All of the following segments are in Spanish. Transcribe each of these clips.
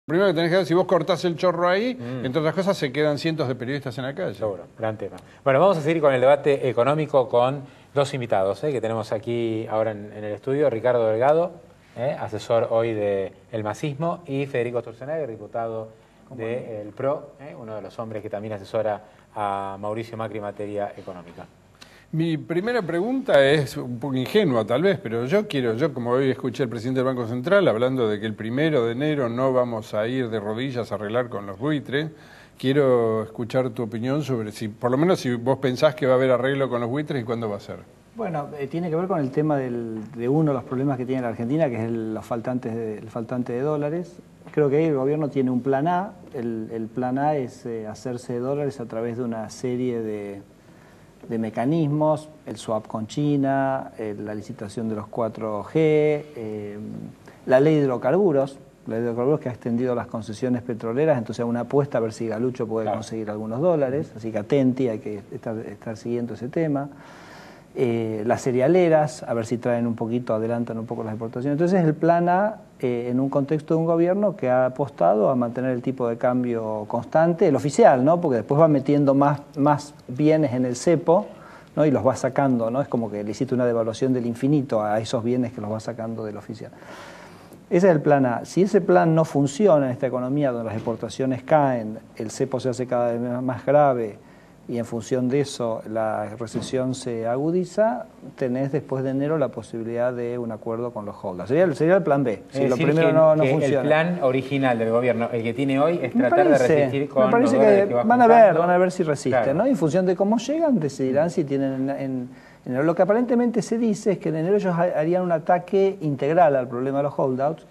Primero que tenés que ver, si vos cortás el chorro ahí, entre otras cosas se quedan cientos de periodistas en la calle. Seguro, gran tema. Bueno, vamos a seguir con el debate económico con dos invitados que tenemos aquí ahora en el estudio. Ricardo Delgado, asesor hoy del Masismo, y Federico Sturzenegger, diputado del PRO, uno de los hombres que también asesora a Mauricio Macri en materia económica. Mi primera pregunta es un poco ingenua tal vez, pero yo como hoy escuché al presidente del Banco Central hablando de que el 1 de enero no vamos a ir de rodillas a arreglar con los buitres, quiero escuchar tu opinión sobre si, por lo menos si vos pensás que va a haber arreglo con los buitres y cuándo va a ser. Bueno, tiene que ver con el tema de uno de los problemas que tiene la Argentina, que es el faltante de dólares. Creo que ahí el gobierno tiene un plan A. El plan A es hacerse de dólares a través de una serie de mecanismos, el swap con China, la licitación de los 4G, la ley de hidrocarburos, que ha extendido las concesiones petroleras, entonces una apuesta a ver si Galucho puede conseguir algunos dólares, así que atenti, hay que estar siguiendo ese tema. Las cerealeras, a ver si traen un poquito, adelantan un poco las exportaciones. Entonces el plan A, en un contexto de un gobierno que ha apostado a mantener el tipo de cambio constante, el oficial, ¿no? Porque después va metiendo más bienes en el cepo, ¿no? Y los va sacando, ¿no? Es como que le hiciste una devaluación del infinito a esos bienes que los va sacando del oficial. Ese es el plan A. Si ese plan no funciona en esta economía donde las exportaciones caen, el cepo se hace cada vez más grave, y en función de eso la recesión se agudiza, tenés después de enero la posibilidad de un acuerdo con los holders. Sería el plan B, si lo primero no funciona. El plan original del gobierno, el que tiene hoy, es tratar de resistir con me parece los dólares que va van a ver si resisten, claro, ¿no? Y en función de cómo llegan, decidirán si tienen en enero. Lo que aparentemente se dice es que en enero ellos harían un ataque integral al problema de los holdouts,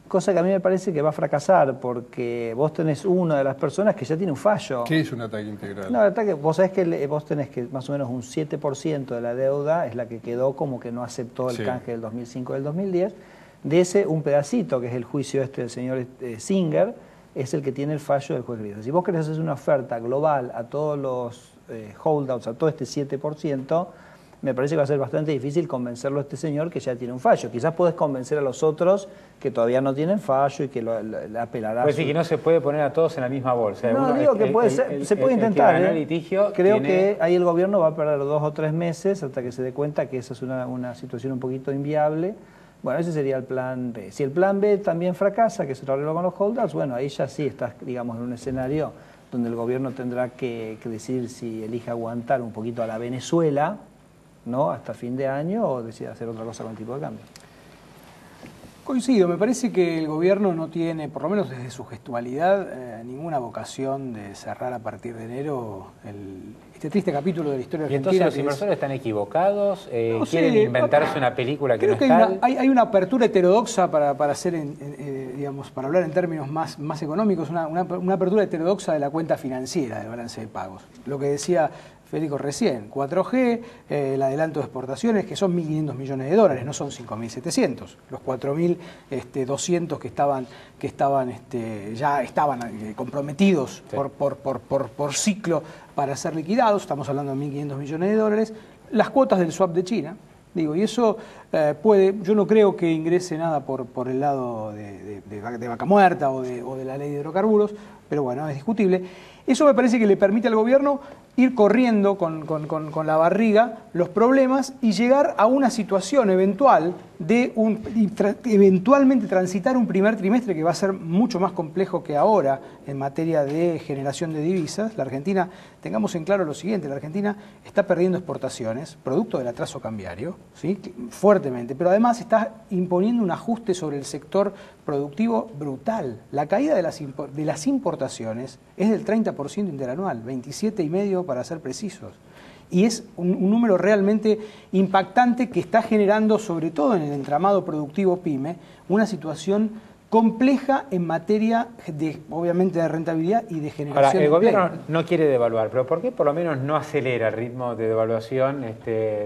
cosa que a mí me parece que va a fracasar, porque vos tenés una de las personas que ya tiene un fallo. ¿Qué es un ataque integral? No, el ataque, vos sabés que vos tenés que más o menos un 7% de la deuda es la que quedó como que no aceptó el canje del 2005 y del 2010. De ese, un pedacito, que es el juicio del señor Singer, es el que tiene el fallo del juez Gris. Si vos querés hacer una oferta global a todos los holdouts, a todo este 7%, me parece que va a ser bastante difícil convencerlo a este señor que ya tiene un fallo. Quizás podés convencer a los otros que todavía no tienen fallo y que le apelará. Puede decir que no se puede poner a todos en la misma bolsa. No, digo que puede ser, se puede intentar. El litigio creo que ahí el gobierno va a perder 2 o 3 meses hasta que se dé cuenta que esa es una situación un poquito inviable. Bueno, ese sería el plan B. Si el plan B también fracasa, que se lo arregló con los holders, bueno, ahí ya sí estás, digamos, en un escenario donde el gobierno tendrá que decidir si elige aguantar un poquito a la Venezuela, ¿no?, hasta fin de año, o decide hacer otra cosa con el tipo de cambio. Coincido, me parece que el gobierno no tiene, por lo menos desde su gestualidad, ninguna vocación de cerrar a partir de enero este triste capítulo de la historia argentina. ¿Y entonces los inversores están equivocados? ¿Quieren inventarse una película que no que está? Hay una apertura heterodoxa para hacer, digamos, para hablar en términos más económicos, una apertura heterodoxa de la cuenta financiera del balance de pagos. Lo que decía Federico recién, 4G, el adelanto de exportaciones, que son 1.500 millones de dólares, no son 5.700. Los 4.200 ya estaban comprometidos por ciclo para ser liquidados, estamos hablando de 1.500 millones de dólares. Las cuotas del swap de China, digo, y eso yo no creo que ingrese nada por el lado de vaca muerta o de la ley de hidrocarburos, pero bueno, es discutible. Eso me parece que le permite al gobierno ir corriendo con la barriga los problemas y llegar a una situación eventual eventualmente transitar un primer trimestre que va a ser mucho más complejo que ahora en materia de generación de divisas. La Argentina, tengamos en claro lo siguiente, la Argentina está perdiendo exportaciones, producto del atraso cambiario, ¿sí?, fuertemente, pero además está imponiendo un ajuste sobre el sector productivo brutal. La caída de las importaciones es del 30% interanual, 27,5% para ser precisos. Y es un número realmente impactante que está generando, sobre todo en el entramado productivo PYME, una situación compleja en materia, obviamente, de rentabilidad y de generación. Ahora, el gobierno no quiere devaluar, pero ¿por qué por lo menos no acelera el ritmo de devaluación,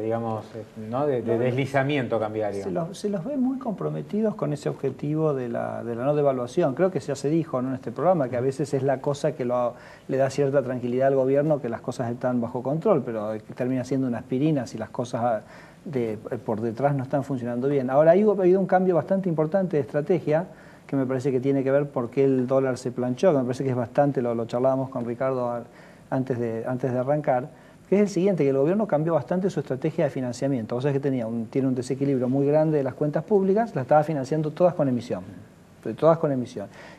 digamos, ¿no?, de deslizamiento cambiario? Se los ve muy comprometidos con ese objetivo de la no devaluación. Creo que ya se dijo, ¿no?, en este programa, que a veces es la cosa que le da cierta tranquilidad al gobierno, que las cosas están bajo control, pero termina siendo una aspirina si las cosas por detrás no están funcionando bien. Ahora, ha habido un cambio bastante importante de estrategia, que me parece que tiene que ver por qué el dólar se planchó, que me parece que es bastante, lo charlábamos con Ricardo antes de arrancar, que es el siguiente, que el gobierno cambió bastante su estrategia de financiamiento. Vos sabés que tiene un desequilibrio muy grande de las cuentas públicas, las estaba financiando todas con emisión.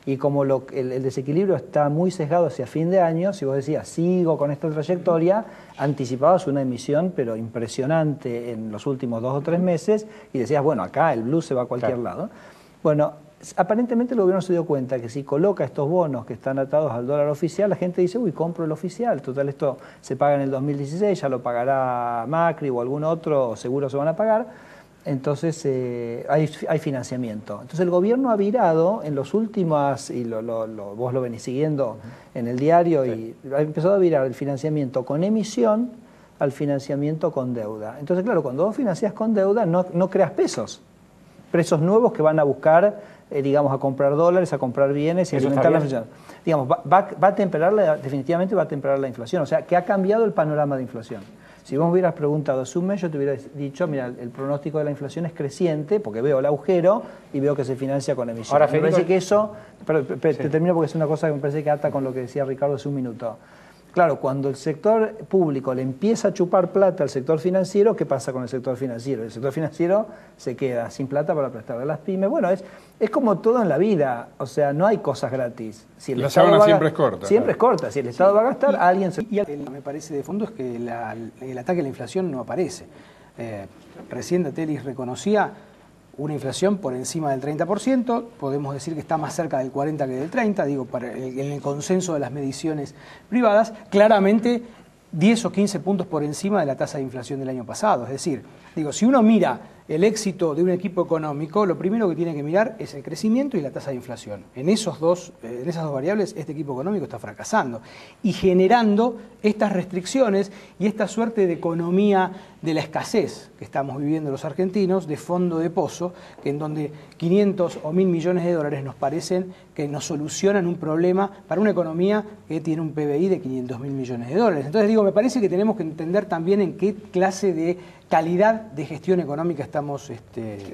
Y como el desequilibrio está muy sesgado hacia fin de año, si vos decías, sigo con esta trayectoria, anticipabas una emisión, pero impresionante en los últimos 2 o 3 meses, y decías, bueno, acá el blue se va a cualquier lado. Bueno, aparentemente el gobierno se dio cuenta que si coloca estos bonos que están atados al dólar oficial, la gente dice, uy, compro el oficial, total, esto se paga en el 2016, ya lo pagará Macri o algún otro, o seguro se van a pagar. Entonces hay financiamiento. Entonces el gobierno ha virado en los últimos, y vos lo venís siguiendo en el diario, y ha empezado a virar el financiamiento con emisión al financiamiento con deuda. Entonces, claro, cuando vos financiás con deuda no creas pesos nuevos que van a buscar, digamos, a comprar dólares, a comprar bienes y alimentar la inflación. Digamos, va a temperar, definitivamente va a temperar la inflación. O sea, que ha cambiado el panorama de inflación. Si vos me hubieras preguntado hace un mes, yo te hubiera dicho, mira, el pronóstico de la inflación es creciente, porque veo el agujero y veo que se financia con emisión. Ahora, me parece que eso, te termino porque es una cosa que me parece que ata con lo que decía Ricardo hace un minuto. Claro, cuando el sector público le empieza a chupar plata al sector financiero, ¿qué pasa con el sector financiero? El sector financiero se queda sin plata para prestarle a las pymes. Bueno, es como todo en la vida, o sea, no hay cosas gratis. Si la sábana siempre es corta. Siempre es corta. Si el Estado va a gastar, alguien se... Me parece de fondo es que el ataque a la inflación no aparece. Recién Datelis reconocía una inflación por encima del 30%, podemos decir que está más cerca del 40% que del 30%, digo, en el consenso de las mediciones privadas, claramente 10 o 15 puntos por encima de la tasa de inflación del año pasado. Es decir, digo, si uno mira el éxito de un equipo económico, lo primero que tiene que mirar es el crecimiento y la tasa de inflación. En esas dos variables, este equipo económico está fracasando y generando estas restricciones y esta suerte de economía de la escasez que estamos viviendo los argentinos, de fondo de pozo, que en donde 500 o 1.000 millones de dólares nos parecen que nos solucionan un problema para una economía que tiene un PBI de 500.000 millones de dólares. Entonces, digo, me parece que tenemos que entender también en qué clase de calidad de gestión económica estamos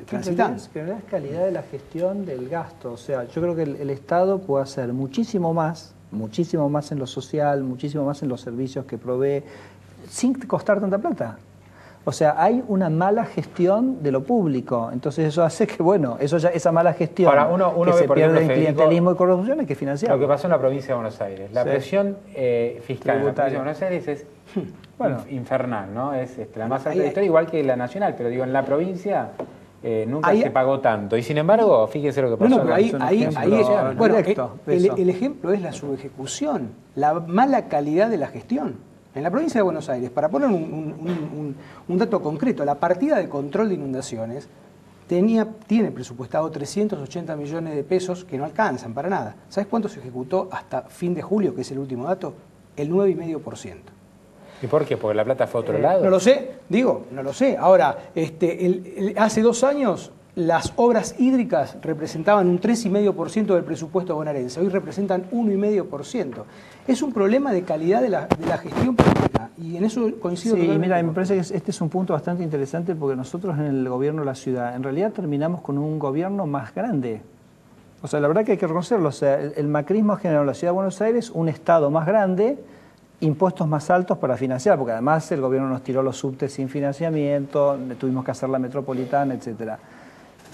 transitando. Que no es calidad de la gestión del gasto. O sea, yo creo que el Estado puede hacer muchísimo más en lo social, muchísimo más en los servicios que provee, sin costar tanta plata. O sea, hay una mala gestión de lo público. Entonces eso hace que, bueno, esa mala gestión uno que se pierde en Federico, clientelismo y corrupción hay que financiar. Lo que pasó en la provincia de Buenos Aires. La presión fiscal en la provincia de Buenos Aires es infernal, ¿no? Es la más alta de la historia, igual que la nacional, pero digo, en la provincia nunca se pagó tanto. Y sin embargo, fíjense lo que pasó. El ejemplo es la subejecución, la mala calidad de la gestión. En la provincia de Buenos Aires, para poner un dato concreto, la partida de control de inundaciones tiene presupuestado 380 millones de pesos que no alcanzan para nada. ¿Sabes cuánto se ejecutó hasta fin de julio, que es el último dato? El 9,5%. ¿Y por qué? ¿Porque la plata fue a otro lado? No lo sé, no lo sé. Ahora, hace 2 años las obras hídricas representaban un 3,5% del presupuesto bonaerense, hoy representan 1,5%. Es un problema de calidad de la gestión pública y en eso coincido. Sí, mira, me parece que este es un punto bastante interesante porque nosotros en el gobierno de la ciudad, en realidad terminamos con un gobierno más grande. O sea, la verdad que hay que reconocerlo. O sea, el macrismo generó en la ciudad de Buenos Aires un Estado más grande, impuestos más altos para financiar, porque además el gobierno nos tiró los subtes sin financiamiento, tuvimos que hacer la metropolitana, etcétera.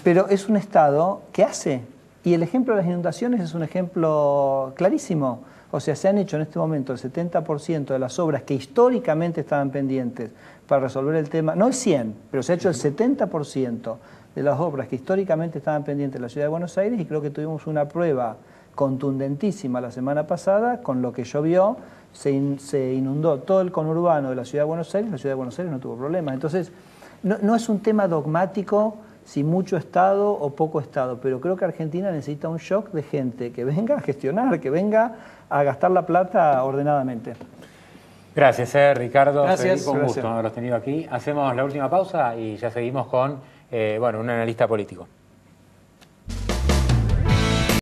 Pero es un Estado que hace, y el ejemplo de las inundaciones es un ejemplo clarísimo. O sea, se han hecho en este momento el 70% de las obras que históricamente estaban pendientes para resolver el tema, no el 100%, pero se ha hecho el 70% de las obras que históricamente estaban pendientes en la ciudad de Buenos Aires, y creo que tuvimos una prueba contundentísima la semana pasada, con lo que llovió, se inundó todo el conurbano de la ciudad de Buenos Aires, la ciudad de Buenos Aires no tuvo problemas. Entonces, no es un tema dogmático si mucho Estado o poco Estado, pero creo que Argentina necesita un shock de gente que venga a gestionar, que venga a gastar la plata ordenadamente. Gracias, Ricardo. Gracias. Federico, un gusto haberlos tenido aquí. Hacemos la última pausa y ya seguimos con un analista político.